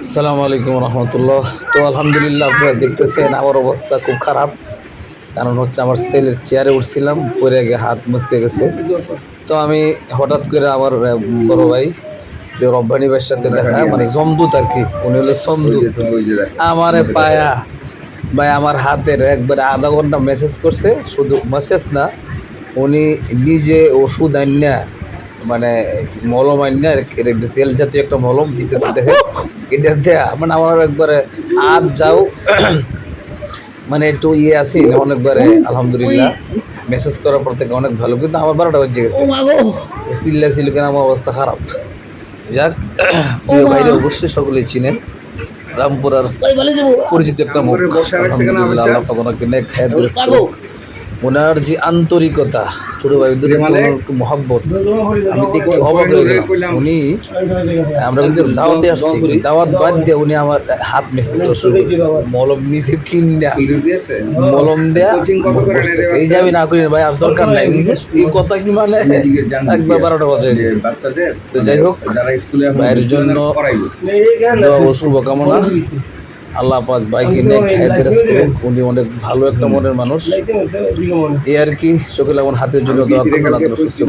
আসসালামু আলাইকুম রহমতুল্লাহ। তো আলহামদুলিল্লাহ, আপনারা দেখতেছেন আমার অবস্থা খুব খারাপ। কারণ হচ্ছে আমার ছেলের চেয়ারে উঠছিলাম, পরে গিয়ে হাত মুচকে গেছে। তো আমি হঠাৎ করে আমার বড় ভাই যে রব্বানি ভাইয়ের সাথে দেখা, মানে জমদূত আর কি, উনি হলো সমদূত। আমারে পায়া ভাই আমার হাতের একবারে আধা ঘন্টা মেসেজ করছে, শুধু মেসেজ না, উনি নিজে ওষুধ আইনা, মানে মলম আইনা, জেল জাতীয় একটা মলম দিতেছে। দেখে এটা দেয়া মানে আমার একবারে আজ যাও মানে একটু আছি অনেকবারে। আলহামদুলিল্লাহ, মেসেজ করার পর থেকে অনেক ভালো, কিন্তু আমার 12টা বেজে গেছে। চিল্লা ছিল কেন, আমার অবস্থা খারাপ। যাক, প্রিয় ভাইরা অবশ্যই সকলেই চিনেন, রামপুরার পরিচিত একটা মুখ। আলহামদুলিল্লাহ, আল্লাহ পাক ওনাকে নেক হায়াত দারাজ করুক। ওনার যে আন্তরিকতা, ছোট ভাইদের মহব্বত, আমি দেখে অবাক হয়ে গেলাম। উনি, আমরা কিন্তু দাওয়াতে আসছি, দাওয়াত বাদ দিয়ে উনি আমার হাত মেসেজ করে শুরু করেছে, মলম নিচে কিনা মলম দেয়া বসতেছে। এই যে আমি না করি ভাই, আর দরকার নাই, এই কথা কি মানে একবার 12টা বাজে দিয়েছে। তো যাই হোক, ভাইয়ের জন্য দোয়া ও শুভকামনা। আল্লাহ পাক ভাইকে নেক হায়াত দারাজ করুক। উনি অনেক ভালো একটা মনের মানুষ, এই আর কি। সকলে আমার হাতের জন্য দোয়া করবেন, সুস্থ